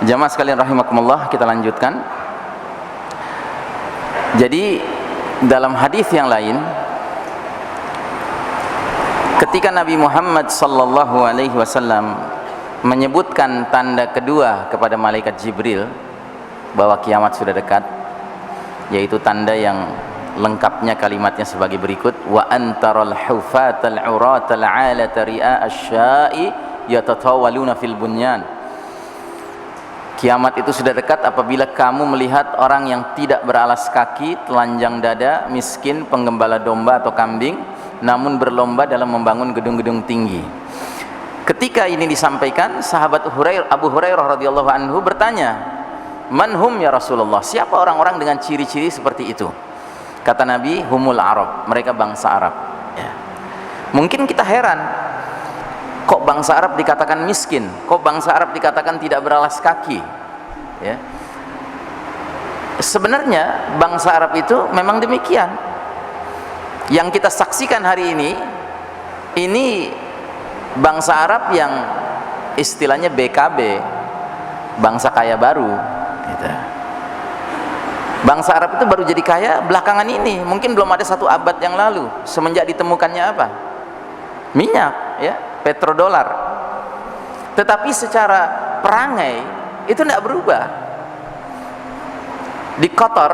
Jamaah sekalian rahimakumullah, kita lanjutkan. Jadi dalam hadis yang lain, ketika Nabi Muhammad sallallahu alaihi wasallam menyebutkan tanda kedua kepada malaikat Jibril bahwa kiamat sudah dekat, yaitu tanda yang lengkapnya kalimatnya sebagai berikut: wa antaral hufatal uratal alata ri'a asya'i yatatawaluna fil bunyan. Kiamat itu sudah dekat apabila kamu melihat orang yang tidak beralas kaki, telanjang dada, miskin, penggembala domba atau kambing, namun berlomba dalam membangun gedung-gedung tinggi. Ketika ini disampaikan, sahabat Abu Hurairah radhiyallahu anhu bertanya, "Man hum ya Rasulullah?" Siapa orang-orang dengan ciri-ciri seperti itu? Kata Nabi, "Humul Arab." Mereka bangsa Arab. Ya. Mungkin kita heran, kok bangsa Arab dikatakan miskin? Kok bangsa Arab dikatakan tidak beralas kaki? Ya. Sebenarnya bangsa Arab itu memang demikian. Yang kita saksikan hari ini bangsa Arab yang istilahnya BKB, bangsa kaya baru. Gitu. Bangsa Arab itu baru jadi kaya belakangan ini, mungkin belum ada 1 abad yang lalu, semenjak ditemukannya apa? Minyak, ya, petrodolar. Tetapi secara perangai itu tidak berubah. Di Qatar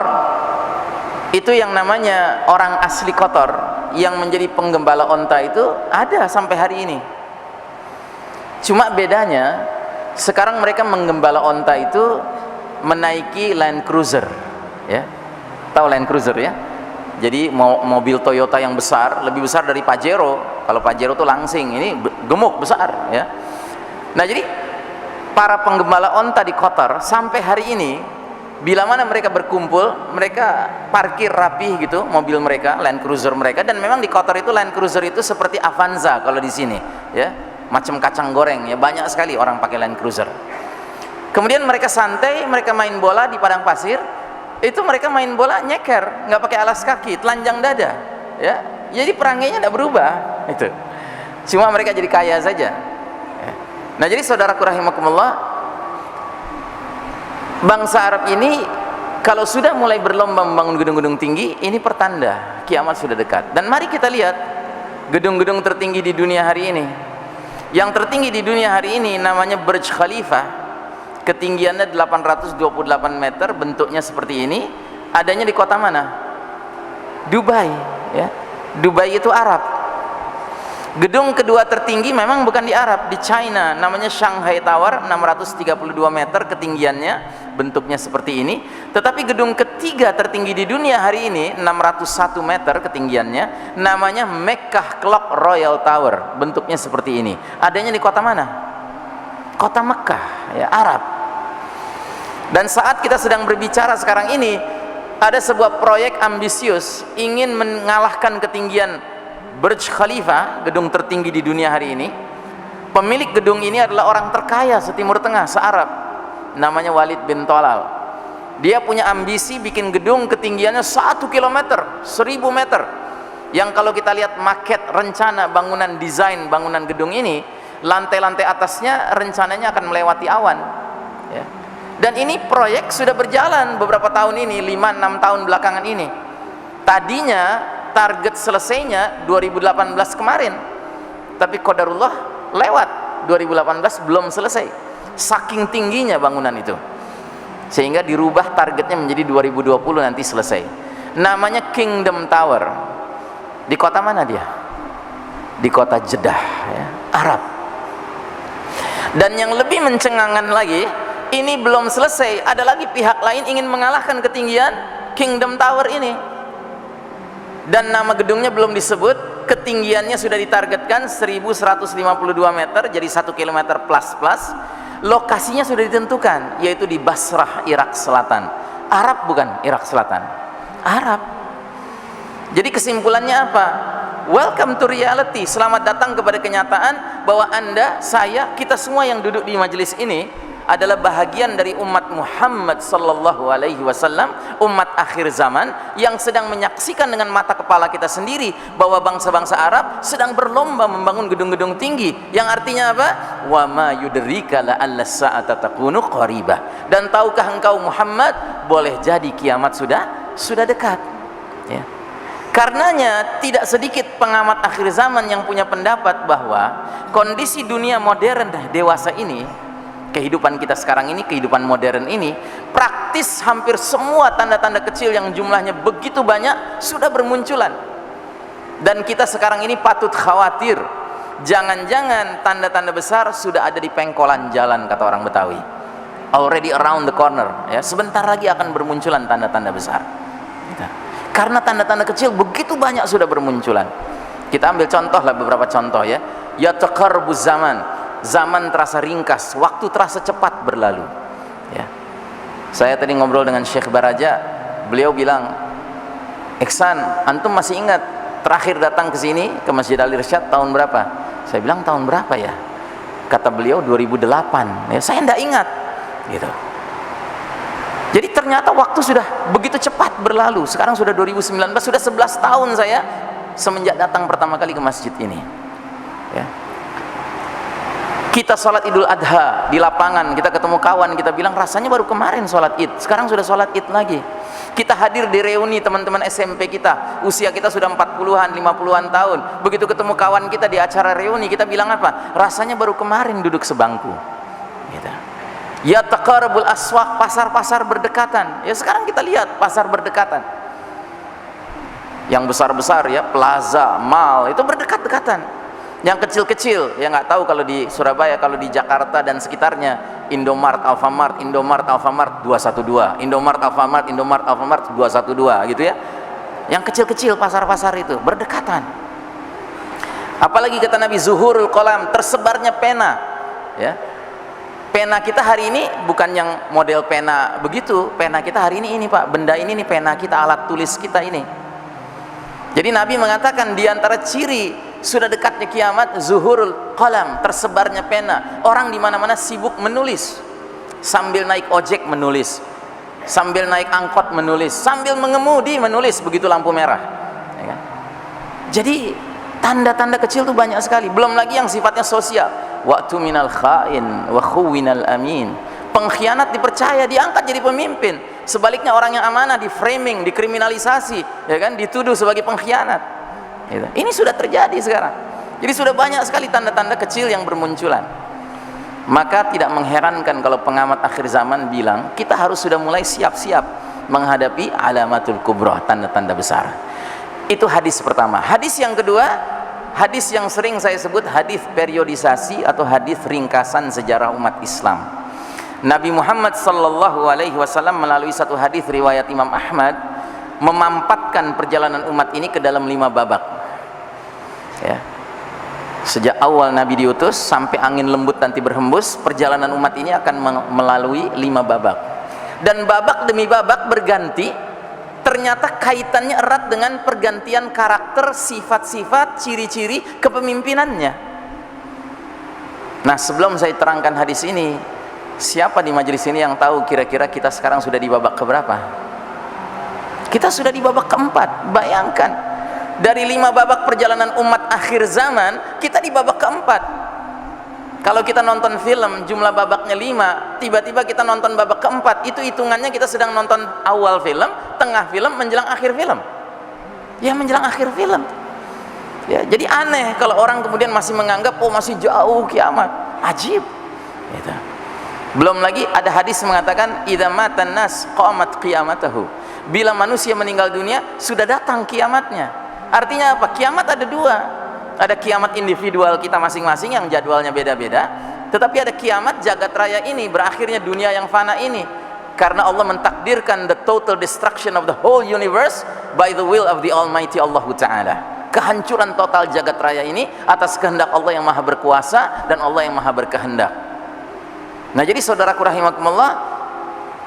itu yang namanya orang asli Qatar yang menjadi penggembala onta itu ada sampai hari ini. Cuma bedanya sekarang mereka menggembala onta itu menaiki Land Cruiser, ya. Tahu Land Cruiser, ya? Jadi mobil Toyota yang besar, lebih besar dari Pajero. Kalau Pajero itu langsing, ini gemuk besar, ya. Nah, jadi para penggembala onta di Qatar sampai hari ini, bila mana mereka berkumpul, mereka parkir rapih gitu mobil mereka, Land Cruiser mereka. Dan memang di Qatar itu Land Cruiser itu seperti Avanza kalau di sini, ya, macam kacang goreng, ya, banyak sekali orang pakai Land Cruiser. Kemudian mereka santai, mereka main bola di padang pasir. Itu mereka main bola nyeker, nggak pakai alas kaki, telanjang dada, ya. Jadi perangainya tidak berubah, itu. Cuma mereka jadi kaya saja. Ya. Nah, jadi saudaraku rahimakumullah, bangsa Arab ini kalau sudah mulai berlomba membangun gedung-gedung tinggi, ini pertanda kiamat sudah dekat. Dan mari kita lihat gedung-gedung tertinggi di dunia hari ini. Yang tertinggi di dunia hari ini namanya Burj Khalifa. Ketinggiannya 828 meter, bentuknya seperti ini. Adanya di kota mana? Dubai, ya. Dubai itu Arab. Gedung kedua tertinggi memang bukan di Arab, di China, namanya Shanghai Tower, 632 meter ketinggiannya, bentuknya seperti ini. Tetapi gedung ketiga tertinggi di dunia hari ini 601 meter ketinggiannya, namanya Mecca Clock Royal Tower, bentuknya seperti ini. Adanya di kota mana? Kota Mekah, ya, Arab. Dan saat kita sedang berbicara sekarang ini, ada sebuah proyek ambisius ingin mengalahkan ketinggian Burj Khalifa, gedung tertinggi di dunia hari ini. Pemilik gedung ini adalah orang terkaya setimur tengah, se-Arab, namanya Walid bin Thalal. Dia punya ambisi bikin gedung ketinggiannya 1 km, 1000 meter, yang kalau kita lihat maket rencana bangunan, desain bangunan gedung ini, lantai-lantai atasnya rencananya akan melewati awan, ya. Dan ini proyek sudah berjalan beberapa tahun ini, 5-6 tahun belakangan ini. Tadinya target selesainya 2018 kemarin, tapi qadarullah lewat 2018 belum selesai, saking tingginya bangunan itu, sehingga dirubah targetnya menjadi 2020 nanti selesai. Namanya Kingdom Tower. Di kota mana dia? Di kota Jeddah, ya, Arab. Dan yang lebih mencengangkan lagi, ini belum selesai, ada lagi pihak lain ingin mengalahkan ketinggian Kingdom Tower ini. Dan nama gedungnya belum disebut, ketinggiannya sudah ditargetkan 1152 meter, jadi 1 km plus. Lokasinya sudah ditentukan, yaitu di Basrah, Irak Selatan. Arab bukan Irak Selatan, Arab. Jadi kesimpulannya apa? Welcome to reality. Selamat datang kepada kenyataan bahwa Anda, saya, kita semua yang duduk di majelis ini adalah bahagian dari umat Muhammad sallallahu alaihi wasallam, umat akhir zaman yang sedang menyaksikan dengan mata kepala kita sendiri bahwa bangsa-bangsa Arab sedang berlomba membangun gedung-gedung tinggi, yang artinya apa? Wa ma yudrika la'alla sa'ata takunu qaribah. Dan tahukah engkau Muhammad, boleh jadi kiamat sudah dekat, ya. Karenanya tidak sedikit pengamat akhir zaman yang punya pendapat bahwa kondisi dunia modern dewasa ini, kehidupan kita sekarang ini, kehidupan modern ini, praktis hampir semua tanda-tanda kecil yang jumlahnya begitu banyak sudah bermunculan. Dan kita sekarang ini patut khawatir, jangan-jangan tanda-tanda besar sudah ada di pengkolan jalan, kata orang Betawi. Already around the corner, ya. Sebentar lagi akan bermunculan tanda-tanda besar. Gitu. Karena tanda-tanda kecil begitu banyak sudah bermunculan. Kita ambil contoh lah, beberapa contoh, ya. Ya taqarrubuz zaman, zaman terasa ringkas, waktu terasa cepat berlalu, ya. Saya tadi ngobrol dengan Syekh Baraja, beliau bilang, Iksan, antum masih ingat terakhir datang ke sini ke Masjid Al-Irsyad tahun berapa? Saya bilang tahun berapa ya? Kata beliau 2008. Ya, saya tidak ingat, gitu. Jadi ternyata waktu sudah begitu cepat berlalu. Sekarang sudah 2019, sudah 11 tahun saya semenjak datang pertama kali ke masjid ini, ya. Kita sholat Idul Adha di lapangan, kita ketemu kawan, kita bilang rasanya baru kemarin sholat Id, sekarang sudah sholat Id lagi. Kita hadir di reuni teman-teman SMP kita, usia kita sudah 40-an, 50-an tahun. Begitu ketemu kawan kita di acara reuni, kita bilang apa? Rasanya baru kemarin duduk sebangku, gitu. Ya taqarrubul aswaq, pasar-pasar berdekatan. Ya sekarang kita lihat pasar berdekatan. Yang besar-besar, ya, plaza, mall, itu berdekatan-dekatan. Yang kecil-kecil, ya nggak tahu kalau di Surabaya, kalau di Jakarta dan sekitarnya, Indomart, Alfamart, Indomart, Alfamart 212, Indomart, Alfamart, Indomart, Alfamart 212, gitu ya. Yang kecil-kecil pasar-pasar itu berdekatan. Apalagi kata Nabi, zuhurul qalam, tersebarnya pena, ya. Pena kita hari ini bukan yang model pena begitu. Pena kita hari ini Pak, benda ini nih pena kita, alat tulis kita ini. Jadi Nabi mengatakan di antara ciri sudah dekatnya kiamat, zuhurul qalam, tersebarnya pena. Orang di mana-mana sibuk menulis. Sambil naik ojek menulis, sambil naik angkot menulis, sambil mengemudi menulis, begitu lampu merah, ya kan? Jadi tanda-tanda kecil tuh banyak sekali. Belum lagi yang sifatnya sosial. Waktu minal khain wa khuwinal amin, pengkhianat dipercaya, diangkat jadi pemimpin. Sebaliknya orang yang amanah di framing, dikriminalisasi, ya kan, dituduh sebagai pengkhianat, gitu. Ini sudah terjadi sekarang. Jadi sudah banyak sekali tanda-tanda kecil yang bermunculan. Maka tidak mengherankan kalau pengamat akhir zaman bilang kita harus sudah mulai siap-siap menghadapi alamatul kubra, tanda-tanda besar. Itu hadis pertama. Hadis yang kedua, hadis yang sering saya sebut hadis periodisasi atau hadis ringkasan sejarah umat Islam. Nabi Muhammad sallallahu alaihi wasallam melalui satu hadis riwayat Imam Ahmad memampatkan perjalanan umat ini ke dalam 5 babak, ya. Sejak awal Nabi diutus sampai angin lembut nanti berhembus, perjalanan umat ini akan melalui 5 babak. Dan babak demi babak berganti, ternyata kaitannya erat dengan pergantian karakter, sifat-sifat, ciri-ciri kepemimpinannya. Nah, sebelum saya terangkan hadis ini, siapa di majelis ini yang tahu kira-kira kita sekarang sudah di babak keberapa? Kita sudah di babak keempat. Bayangkan, dari 5 babak perjalanan umat akhir zaman, kita di babak keempat. Kalau kita nonton film, jumlah babaknya 5, tiba-tiba kita nonton babak keempat, itu hitungannya kita sedang nonton awal film, tengah film, menjelang akhir film. Ya, menjelang akhir film. Ya, jadi aneh kalau orang kemudian masih menganggap, oh masih jauh kiamat. Ajib, gitu. Belum lagi ada hadis mengatakan, idza matan nas qamat qiyamatahu. Bila manusia meninggal dunia, sudah datang kiamatnya. Artinya apa? Kiamat ada 2. Ada kiamat individual kita masing-masing yang jadwalnya beda-beda, tetapi ada kiamat jagat raya ini, berakhirnya dunia yang fana ini, karena Allah mentakdirkan the total destruction of the whole universe by the will of the Almighty Allah Ta'ala. Kehancuran total jagat raya ini atas kehendak Allah yang maha berkuasa dan Allah yang maha berkehendak. Nah, jadi saudaraku rahimakumullah,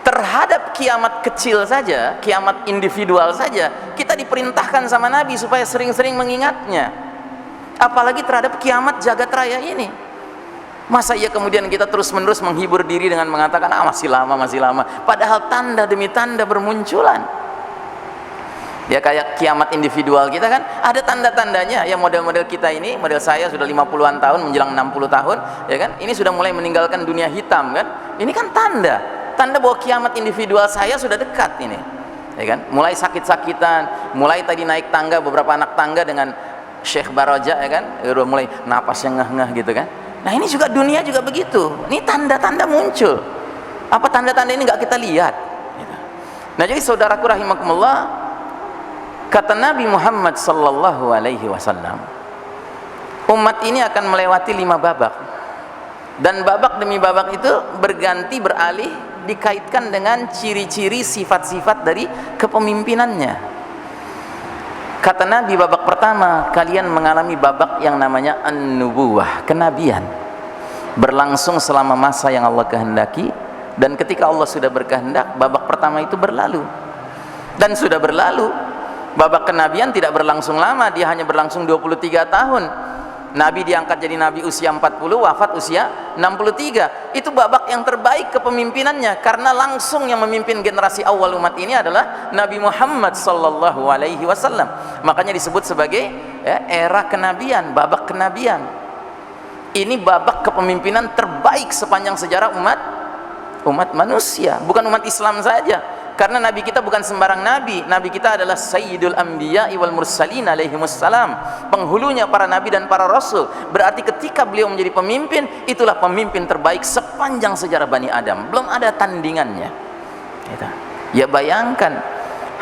terhadap kiamat kecil saja, kiamat individual saja, kita diperintahkan sama Nabi supaya sering-sering mengingatnya. Apalagi terhadap kiamat jagat raya ini. Masa iya kemudian kita terus-menerus menghibur diri dengan mengatakan masih lama, masih lama, padahal tanda demi tanda bermunculan. Ya kayak kiamat individual kita kan ada tanda-tandanya. Ya model-model kita ini, model saya sudah 50-an tahun menjelang 60 tahun, ya kan? Ini sudah mulai meninggalkan dunia hitam kan? Ini kan tanda bahwa kiamat individual saya sudah dekat ini. Ya kan? Mulai sakit-sakitan, mulai tadi naik tangga, beberapa anak tangga dengan Syekh Baraja, ya kan? Udah mulai napasnya ngeh-ngeh gitu kan? Nah ini juga dunia juga begitu. Ini tanda-tanda muncul. Apa tanda-tanda ini nggak kita lihat? Nah jadi saudaraku rahimakumullah, kata Nabi Muhammad sallallahu alaihi wasallam, umat ini akan melewati 5 babak, dan babak demi babak itu berganti beralih dikaitkan dengan ciri-ciri sifat-sifat dari kepemimpinannya. Kata Nabi, babak pertama, kalian mengalami babak yang namanya an-nubuwah, kenabian, berlangsung selama masa yang Allah kehendaki, dan ketika Allah sudah berkehendak, babak pertama itu berlalu, dan sudah berlalu. Babak kenabian tidak berlangsung lama, dia hanya berlangsung 23 tahun. Nabi diangkat jadi nabi usia 40, wafat usia 63. Itu babak yang terbaik kepemimpinannya, karena langsung yang memimpin generasi awal umat ini adalah Nabi Muhammad sallallahu alaihi wasallam. Makanya disebut sebagai era kenabian, babak kenabian. Ini babak kepemimpinan terbaik sepanjang sejarah umat manusia, bukan umat Islam saja. Karena Nabi kita bukan sembarang Nabi. Nabi kita adalah Sayyidul Anbiya wal Mursalin alaihimussalam, penghulunya para Nabi dan para Rasul. Berarti ketika beliau menjadi pemimpin, itulah pemimpin terbaik sepanjang sejarah Bani Adam. Belum ada tandingannya. Ya bayangkan,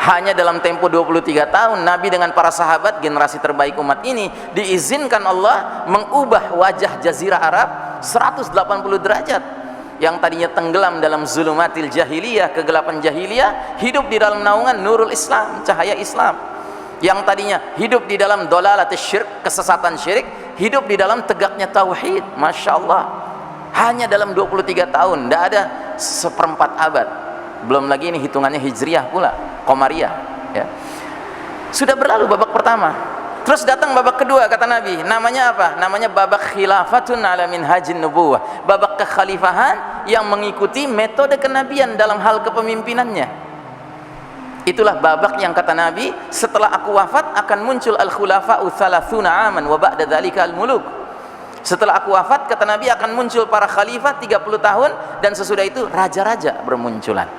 hanya dalam tempo 23 tahun, Nabi dengan para sahabat, generasi terbaik umat ini, diizinkan Allah mengubah wajah Jazirah Arab 180 derajat. Yang tadinya tenggelam dalam zulumatil jahiliyah, kegelapan jahiliyah, hidup di dalam naungan nurul Islam, cahaya Islam. Yang tadinya hidup di dalam dolalatis syirk, kesesatan syirik, hidup di dalam tegaknya tauhid. Masya Allah, hanya dalam 23 tahun, tidak ada seperempat abad. Belum lagi ini hitungannya hijriyah pula, Qamariyah, ya. Sudah berlalu babak pertama. Terus datang babak kedua, kata Nabi, namanya apa? Namanya babak khilafatun ala minhajin nubuwah, babak kekhalifahan yang mengikuti metode kenabian dalam hal kepemimpinannya. Itulah babak yang kata Nabi, setelah aku wafat akan muncul al-khulafa'u thalathuna aman wa ba'da dzalika al-muluk. Setelah aku wafat, kata Nabi, akan muncul para khalifah 30 tahun, dan sesudah itu raja-raja bermunculan.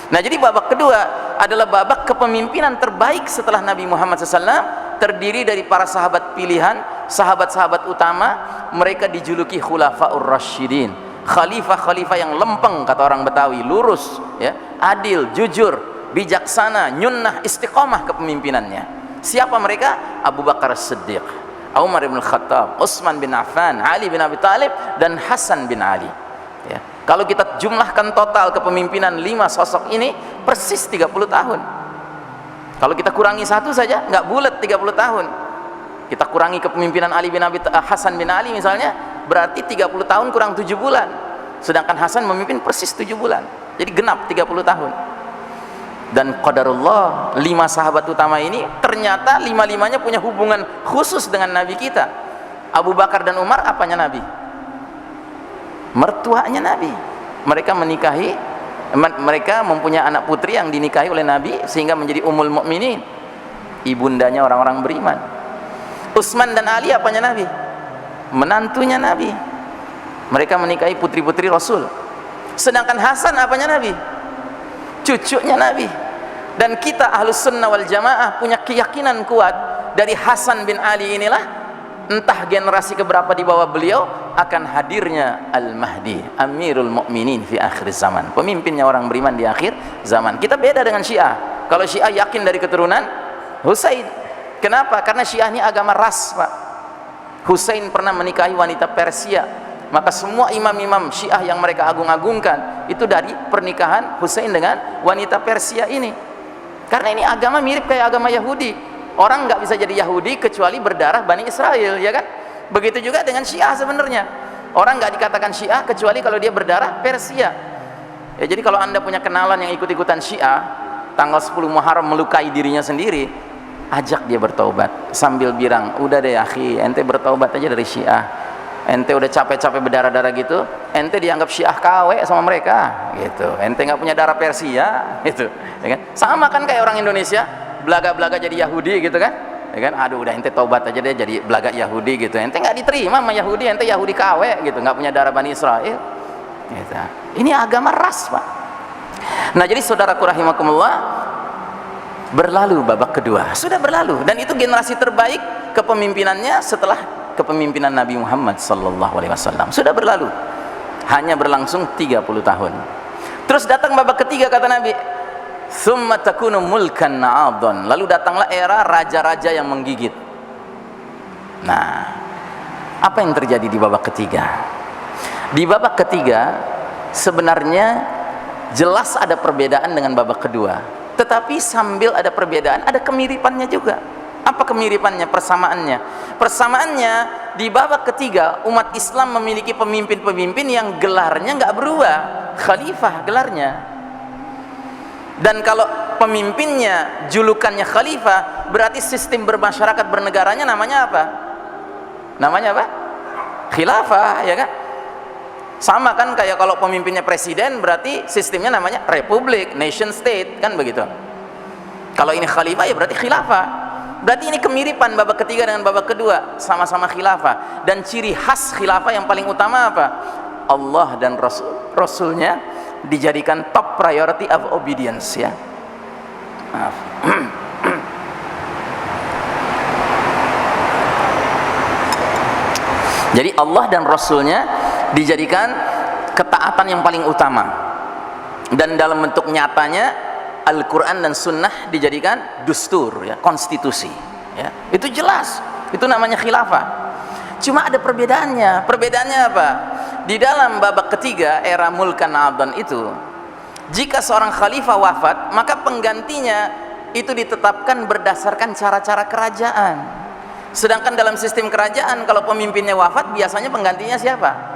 Nah jadi babak kedua adalah babak kepemimpinan terbaik setelah Nabi Muhammad SAW, terdiri dari para sahabat pilihan, sahabat-sahabat utama. Mereka dijuluki Khulafaur Rasyidin, khalifah-khalifah yang lempeng, kata orang Betawi, lurus, ya, adil, jujur, bijaksana, nyunnah, istiqomah kepemimpinannya. Siapa mereka? Abu Bakar As-Siddiq, Umar bin Khattab, Utsman bin Affan, Ali bin Abi Thalib, dan Hasan bin Ali, ya. Kalau kita jumlahkan total kepemimpinan 5 sosok ini, persis 30 tahun. Kalau kita kurangi satu saja, nggak bulat 30 tahun. Kita kurangi kepemimpinan Hasan bin Ali misalnya, berarti 30 tahun kurang 7 bulan. Sedangkan Hasan memimpin persis 7 bulan. Jadi genap 30 tahun. Dan qadarullah, 5 sahabat utama ini ternyata 5-5-nya punya hubungan khusus dengan Nabi kita. Abu Bakar dan Umar apanya Nabi? Mertuanya Nabi. Mereka mempunyai anak putri yang dinikahi oleh Nabi sehingga menjadi ummul mukminin, ibundanya orang-orang beriman. Utsman dan Ali apanya Nabi? Menantunya Nabi. Mereka menikahi putri-putri Rasul. Sedangkan Hasan apanya Nabi? Cucunya Nabi. Dan kita Ahlus Sunnah wal Jamaah punya keyakinan kuat dari Hasan bin Ali inilah, entah generasi keberapa di bawah beliau, akan hadirnya Al-Mahdi, Amirul Mukminin fi akhir zaman, pemimpinnya orang beriman di akhir zaman. Kita beda dengan Syiah. Kalau Syiah yakin dari keturunan Husain. Kenapa? Karena Syiah ini agama ras, Pak. Husain pernah menikahi wanita Persia. Maka semua imam-imam Syiah yang mereka agung-agungkan itu dari pernikahan Husain dengan wanita Persia ini. Karena ini agama mirip kayak agama Yahudi. Orang nggak bisa jadi Yahudi kecuali berdarah Bani Israel, ya kan? Begitu juga dengan Syiah sebenarnya. Orang nggak dikatakan Syiah kecuali kalau dia berdarah Persia. Ya, jadi kalau Anda punya kenalan yang ikut-ikutan Syiah, tanggal 10 Muharram melukai dirinya sendiri, ajak dia bertaubat sambil bilang, udah deh akhi, ente bertaubat aja dari Syiah. ente udah capek-capek berdarah-darah gitu, ente dianggap Syiah KW sama mereka gitu, ente nggak punya darah Persia gitu, ya kan? Sama kan kayak orang Indonesia belaga-belaga jadi Yahudi gitu kan, ya kan? Aduh udah ente taubat aja deh jadi belaga Yahudi gitu, ente nggak diterima sama Yahudi, ente Yahudi KW gitu, nggak punya darah Bani Israel gitu. Ini agama ras, Pak. Nah jadi saudaraku rahimakumullah, berlalu babak kedua, sudah berlalu, dan itu generasi terbaik kepemimpinannya setelah kepemimpinan Nabi Muhammad sallallahu alaihi wasallam, sudah berlalu, hanya berlangsung 30 tahun. Terus datang babak ketiga, kata Nabi, "Tsumma takunu mulkan 'adhan." Lalu datanglah era raja-raja yang menggigit. Nah, apa yang terjadi di babak ketiga? Di babak ketiga sebenarnya jelas ada perbedaan dengan babak kedua, tetapi sambil ada perbedaan ada kemiripannya juga. Apa kemiripannya, persamaannya? Persamaannya di babak ketiga umat Islam memiliki pemimpin-pemimpin yang gelarnya nggak berubah, khalifah gelarnya. Dan kalau pemimpinnya julukannya khalifah, berarti sistem bermasyarakat bernegaranya namanya apa? Namanya apa? Khilafah, ya kan? Sama kan kayak kalau pemimpinnya presiden, berarti sistemnya namanya republik, nation state, kan begitu. Kalau ini khalifah ya berarti khilafah. Berarti ini kemiripan babak ketiga dengan babak kedua, sama-sama khilafah. Dan ciri khas khilafah yang paling utama apa? Allah dan Rasulnya dijadikan top priority of obedience, ya. Maaf. Jadi Allah dan Rasulnya dijadikan ketaatan yang paling utama, dan dalam bentuk nyatanya Al-Quran dan Sunnah dijadikan dustur, ya, konstitusi, ya. Itu jelas, itu namanya khilafah. Cuma ada perbedaannya. Perbedaannya apa? Di dalam babak ketiga era mulkan 'adhan itu, jika seorang khalifah wafat, maka penggantinya itu ditetapkan berdasarkan cara-cara kerajaan. Sedangkan dalam sistem kerajaan, kalau pemimpinnya wafat, biasanya penggantinya siapa?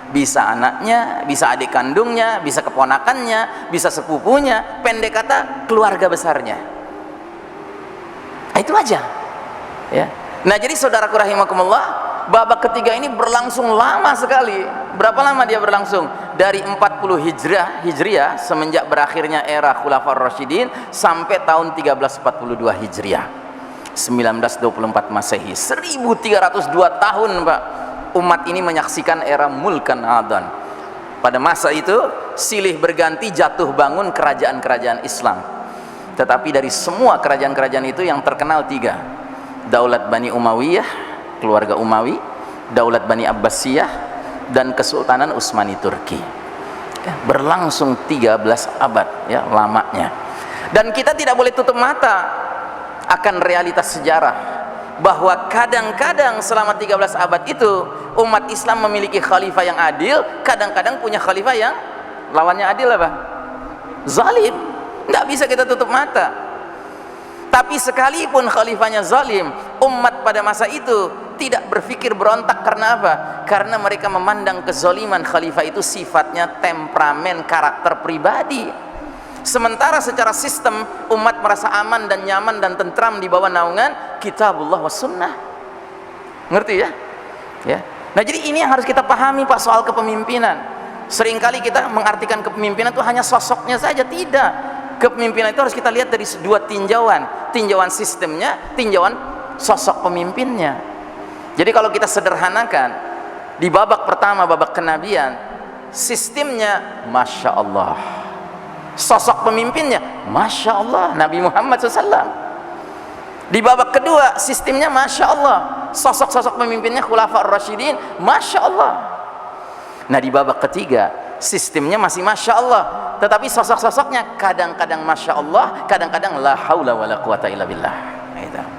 Bisa anaknya, bisa adik kandungnya, bisa keponakannya, bisa sepupunya, pendek kata keluarga besarnya. Nah, itu aja, ya. Nah jadi saudaraku rahimakumullah, babak ketiga ini berlangsung lama sekali. Berapa lama dia berlangsung? Dari 40 Hijriah semenjak berakhirnya era Khulafaur Rasyidin sampai tahun 1342 Hijriah, 1924 Masehi. 1302 tahun, Pak, umat ini menyaksikan era mulkan 'adhan. Pada masa itu silih berganti jatuh bangun kerajaan-kerajaan Islam, tetapi dari semua kerajaan-kerajaan itu yang terkenal 3: Daulat Bani Umayyah, keluarga Umawi, Daulat Bani Abbasiyah, dan Kesultanan Utsmani Turki. Berlangsung 13 abad, ya, lamanya. Dan kita tidak boleh tutup mata akan realitas sejarah bahwa kadang-kadang selama 13 abad itu umat Islam memiliki khalifah yang adil, kadang-kadang punya khalifah yang lawannya adil apa? Zalim. Nggak bisa kita tutup mata. Tapi sekalipun khalifahnya zalim, umat pada masa itu tidak berpikir berontak. Karena apa? Karena mereka memandang kezaliman khalifah itu sifatnya temperamen, karakter pribadi. Sementara secara sistem umat merasa aman dan nyaman dan tentram di bawah naungan Kitabullah wa Sunnah. Ngerti, ya? Ya. Nah jadi ini yang harus kita pahami, Pak, soal kepemimpinan. Seringkali kita mengartikan kepemimpinan itu hanya sosoknya saja. Tidak. Kepemimpinan itu harus kita lihat dari dua tinjauan. Tinjauan sistemnya, tinjauan sosok pemimpinnya. Jadi kalau kita sederhanakan, di babak pertama, babak kenabian, sistemnya Masya Allah, sosok pemimpinnya Masya Allah, Nabi Muhammad SAW. Di babak kedua sistemnya Masya Allah, sosok-sosok pemimpinnya Khulafaur Rasyidin, Masya Allah. Nah di babak ketiga sistemnya masih Masya Allah, tetapi sosok-sosoknya kadang-kadang Masya Allah, kadang-kadang la haula wala quwata illa billah.